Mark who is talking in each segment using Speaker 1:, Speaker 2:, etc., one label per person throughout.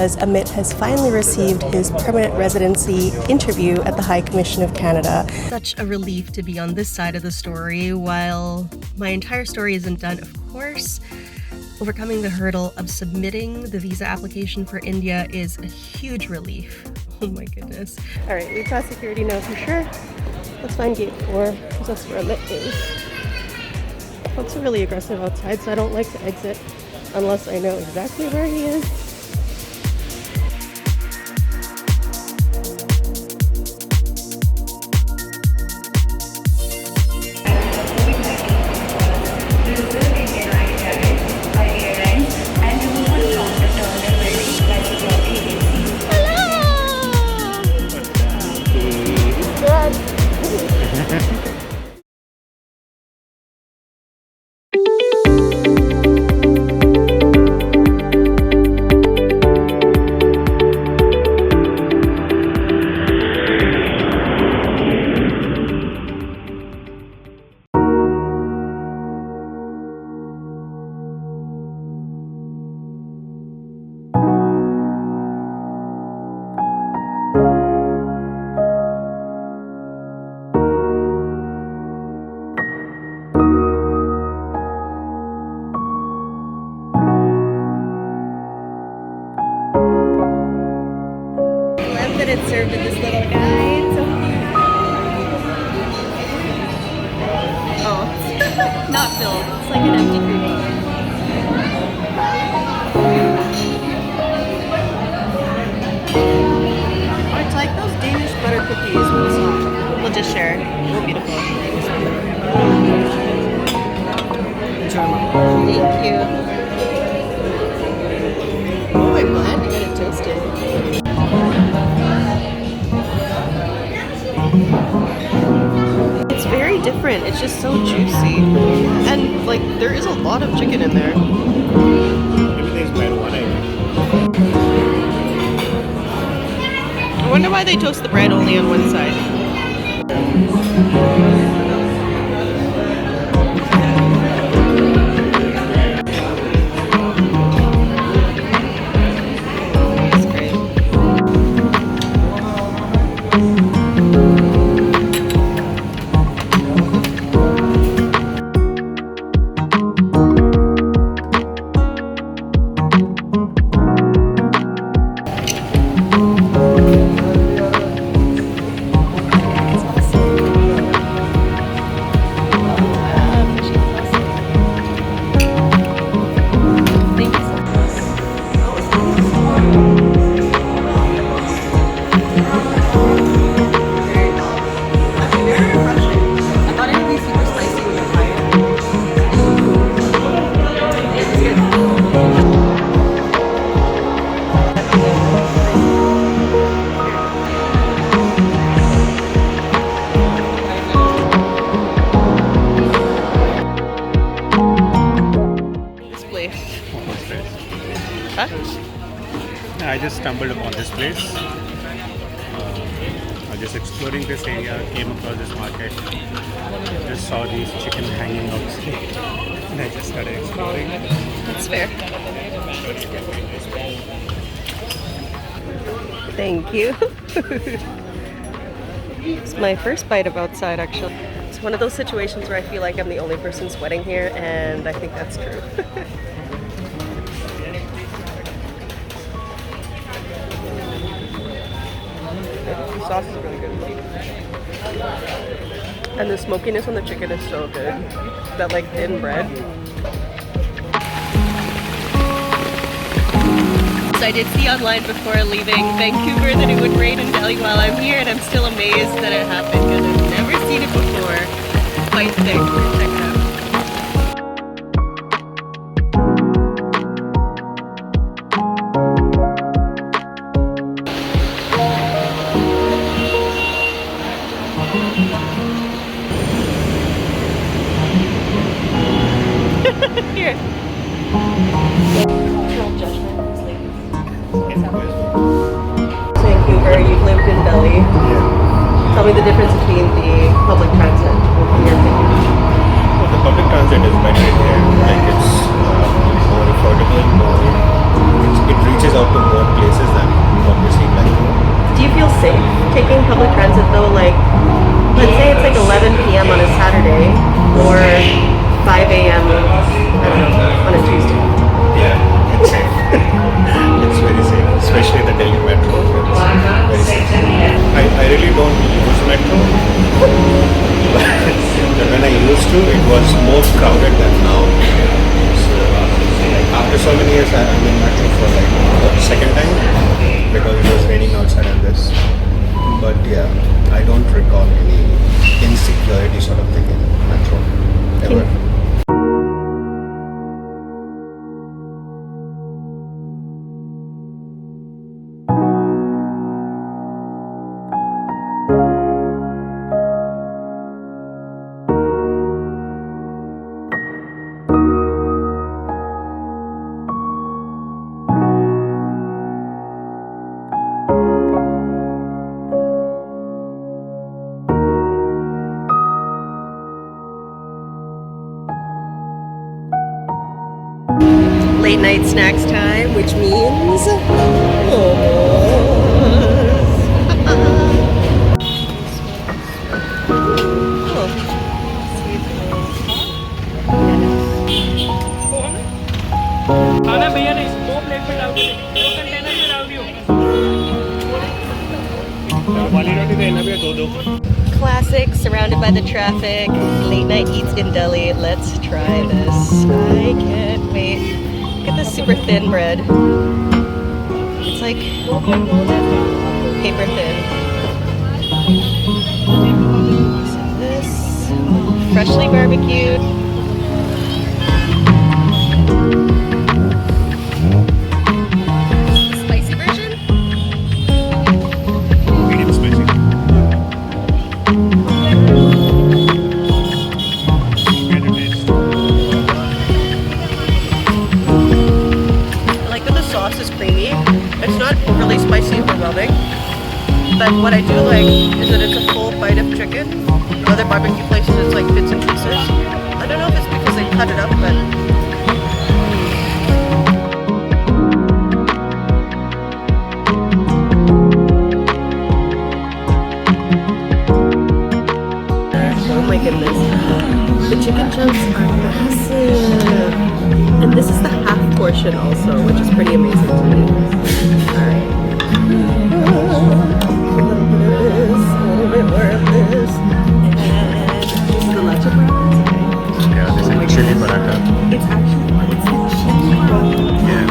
Speaker 1: As Amit has finally received his permanent residency interview at the High Commission of Canada. Such a relief to be on this side of the story. While my entire story isn't done, of course, overcoming the hurdle of submitting the visa application for India is a huge relief. Oh my goodness. All right, we passed security now for sure. Let's find gate 4, because that's where Amit is. Folks are really aggressive outside, so I don't like to exit unless I know exactly where he is. It's served in this little guy. It's so cute. Oh, not filled. It's like an empty cream. It's like those Danish butter cookies. We'll just share. They're beautiful. Thank you. Oh, I'm glad to get it toasted. It's very different. It's just so juicy. And like there is a lot of chicken in there.
Speaker 2: Everything's marijuana.
Speaker 1: I wonder why they toast the bread only on one side.
Speaker 2: I just stumbled upon this place. I was just exploring this area, came across this market, just saw these chicken hanging outside, and I just started exploring.
Speaker 1: That's fair. Thank you. It's my first bite of outside, actually. It's one of those situations where I feel like I'm the only person sweating here, and I think that's true. The sauce is really good. And the smokiness on the chicken is so good. That like thin bread. So I did see online before leaving Vancouver that it would rain in Delhi while I'm here, and I'm still amazed that it happened because I've never seen it before. Quite thick. Check it out. Here. Vancouver, you've lived in Delhi.
Speaker 2: Yeah.
Speaker 1: Tell me the difference between the public transit in your opinion.
Speaker 2: Well, the public transit is better here. Like it's more affordable, it reaches
Speaker 3: squeeze out to more places than what we see in Metro.
Speaker 1: Do you feel safe taking public transit though? Like, let's say it's like 11 p.m. on a Saturday or 5 a.m. I don't know, on a Tuesday.
Speaker 3: Yeah, it's safe. It's very safe, especially the Delhi Metro. It's very safe. I really don't use Metro, but when I used to, it was more crowded than now. So, after so many years, I'm in Metro for like the second time because it was raining outside and this. But yeah, I don't recall any insecurity sort of thing in Metro ever.
Speaker 1: Late night snacks time, which means
Speaker 4: खाना भैया ने 2 plate में डाल के 2 container में डाल दियो वाली रोटी देना भैया 2
Speaker 1: classic, surrounded by the traffic, late night eats in Delhi. Let's try this. I can't wait. Look at this super thin bread. It's like paper thin. So this, freshly barbecued. Spicy version?
Speaker 3: Medium spicy.
Speaker 1: I like that the sauce is creamy. It's not overly spicy or overwhelming. But what I do like is that it's a full bite of chicken. Other barbecue places it's like bits and pieces. I don't know if it's because they cut it up, but oh my goodness. The chicken chunks are massive. And this is the half portion also, which is pretty amazing to me. Alright. A little bit of this, a little bit more of this. And this is the leche brown.
Speaker 3: Yeah, this is chili paratha.
Speaker 1: It's actually, it's the chili brown.
Speaker 3: Yeah.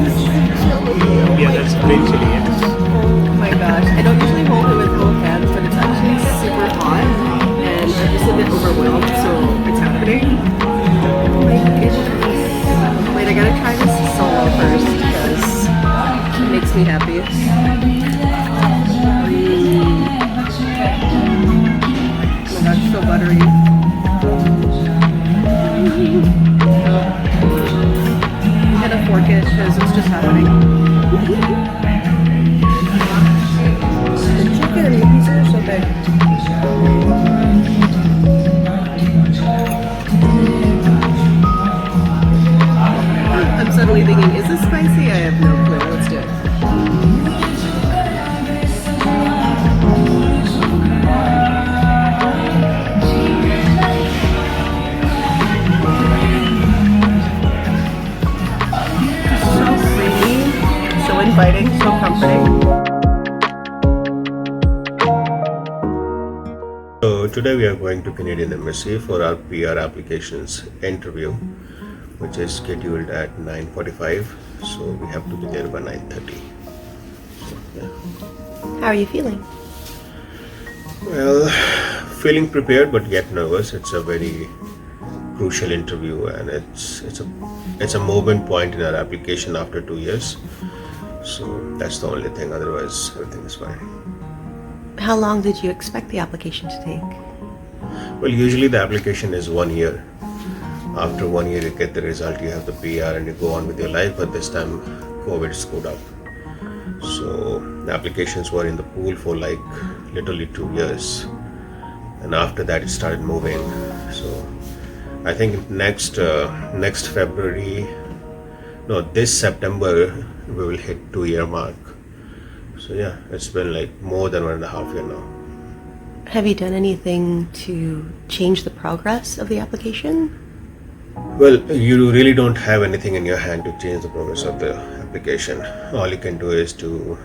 Speaker 1: This is the chili.
Speaker 3: Yeah, that's green chili. Yes.
Speaker 1: Oh my gosh. I don't usually hold it with both hands, but it's actually super hot. And I'm just a bit overwhelmed, so it's happening. Oh my goodness. Wait, I gotta try this solo first because it makes me happy. Oh my gosh, so buttery. I'm gonna fork it because it's just happening. The chicken pieces are so big. I'm suddenly thinking, is this spicy? I have no clue. Let's do it. So creamy, so inviting, so comforting.
Speaker 3: So today we are going to Canadian Embassy for our PR applications interview, which is scheduled at 9:45. So we have to be there by 9:30. So, yeah.
Speaker 1: How are you feeling?
Speaker 3: Well, feeling prepared but yet nervous. It's a very crucial interview, and it's a movement point in our application after 2 years. So that's the only thing. Otherwise, everything is fine.
Speaker 1: How long did you expect the application to take?
Speaker 3: Well, usually the application is 1 year. After 1 year, you get the result, you have the PR, and you go on with your life. But this time, COVID screwed up. So the applications were in the pool for like literally 2 years, and after that, it started moving. So I think next February No, this September we will hit 2-year mark. So yeah, it's been like more than 1.5 years now.
Speaker 1: Have you done anything to change the progress of the application?
Speaker 3: Well, you really don't have anything in your hand to change the progress of the application. All you can do is to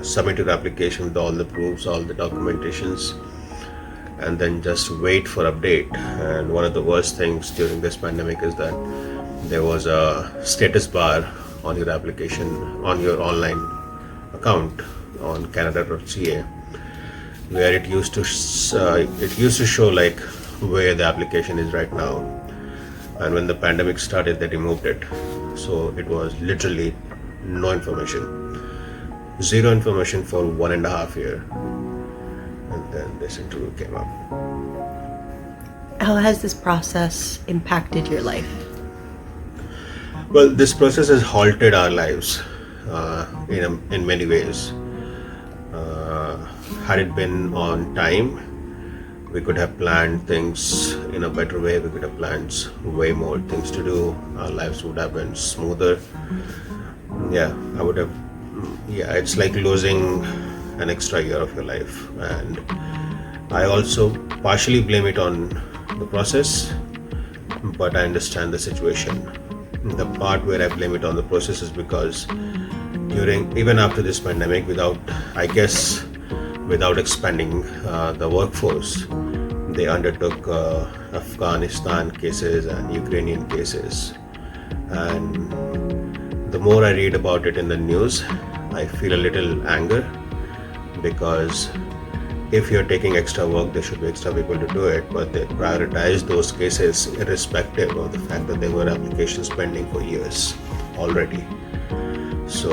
Speaker 3: submit your application with all the proofs, all the documentations, and then just wait for update. And one of the worst things during this pandemic is that there was a status bar on your application, on your online account on canada.ca, where it used to show like where the application is right now. And when the pandemic started, they removed it. So it was literally no information, zero information for 1.5 years. And then this interview came up.
Speaker 1: How has this process impacted your life?
Speaker 3: Well, this process has halted our lives in many ways. Had it been on time, we could have planned things in a better way. We could have planned way more things to do. Our lives would have been smoother. Yeah, I would have. Yeah, it's like losing an extra year of your life. And I also partially blame it on the process, but I understand the situation. The part where I blame it on the process is because even after this pandemic, without expanding the workforce, they undertook Afghanistan cases and Ukrainian cases. And the more I read about it in the news, I feel a little anger, because if you're taking extra work, there should be extra people to do it, but they prioritize those cases irrespective of the fact that there were applications pending for years already. So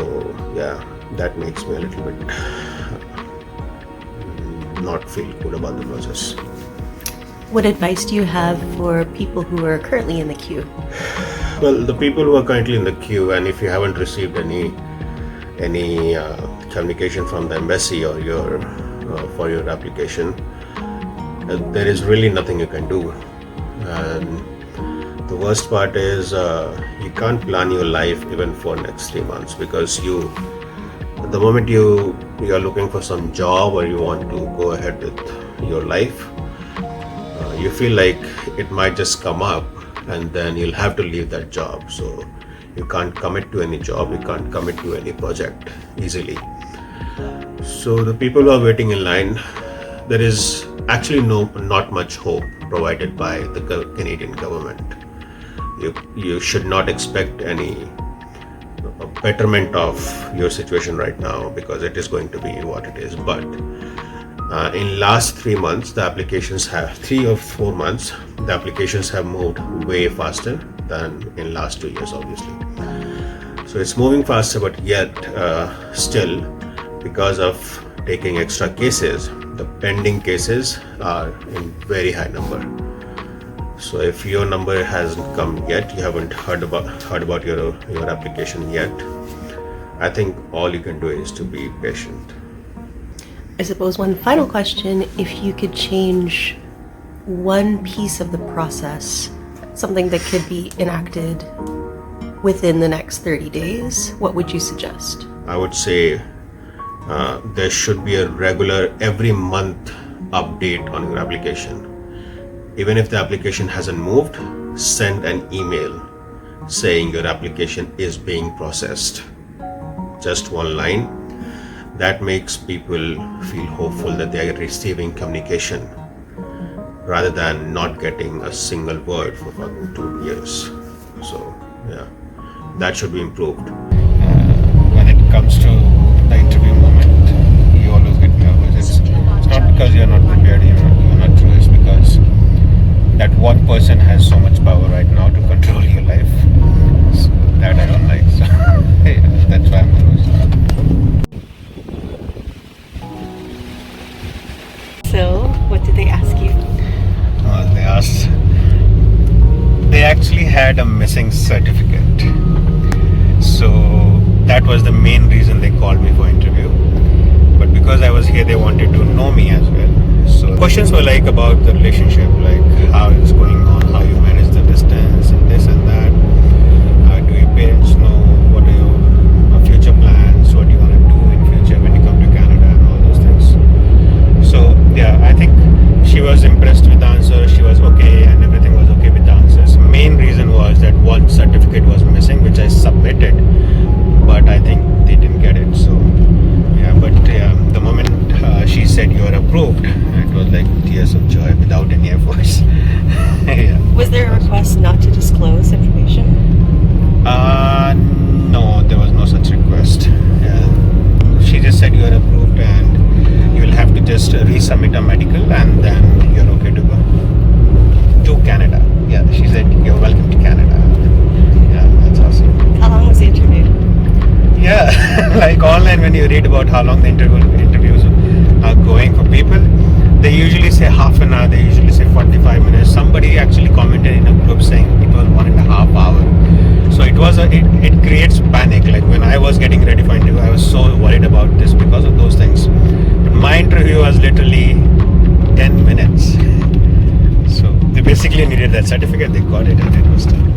Speaker 3: yeah, that makes me a little bit not feel good about the process.
Speaker 1: What advice do you have for people who are currently in the queue?
Speaker 3: Well, the people who are currently in the queue, and if you haven't received any communication from the embassy or for your application, there is really nothing you can do. And the worst part is you can't plan your life even for next 3 months, because the moment you are looking for some job or you want to go ahead with your life, you feel like it might just come up and then you'll have to leave that job. So you can't commit to any job, you can't commit to any project easily. So the people who are waiting in line, there is actually not much hope provided by the Canadian government. You should not expect any betterment of your situation right now, because it is going to be what it is. But in last 3 months, the applications have 3 or 4 months, the applications have moved way faster than in last 2 years, obviously. So it's moving faster, but yet still, because of taking extra cases, the pending cases are in very high number. So if your number hasn't come yet, you haven't heard about your application yet, I think all you can do is to be patient.
Speaker 1: I suppose one final question, if you could change one piece of the process, something that could be enacted within the next 30 days, what would you suggest?
Speaker 3: I would say there should be a regular every month update on your application. Even if the application hasn't moved, send an email saying your application is being processed. Just one line. That makes people feel hopeful that they are receiving communication, rather than not getting a single word for 2 years. So yeah, that should be improved. When it comes to the interview moment, you always get nervous. It's not because you're not prepared, you're not true. It's because that one person has so much power right now to control your life. So that I don't like. So yeah, that's why I'm nervous.
Speaker 1: So, what did they ask you?
Speaker 3: They actually had a missing certificate. So that was the main reason they called me for interview. But because I was here, they wanted to know me as well. So questions were like about the relationship, like how it's going on, how you manage the distance and this and that. Do your parents know
Speaker 1: disclose information?
Speaker 3: No, there was no such request. Yeah. She just said you are approved and you will have to just resubmit a medical and then you're okay to go to Canada. Yeah, she said you're welcome to Canada. Yeah, that's awesome.
Speaker 1: How long was the interview?
Speaker 3: Yeah, like online when you read about how long the interviews are going for people, they usually say half an hour, they usually say 45 minutes. Somebody actually commented in a group saying it was 1.5 hours. So it creates panic. Like when I was getting ready for interview, I was so worried about this because of those things. But my interview was literally 10 minutes. So they basically needed that certificate, they got it and it was done.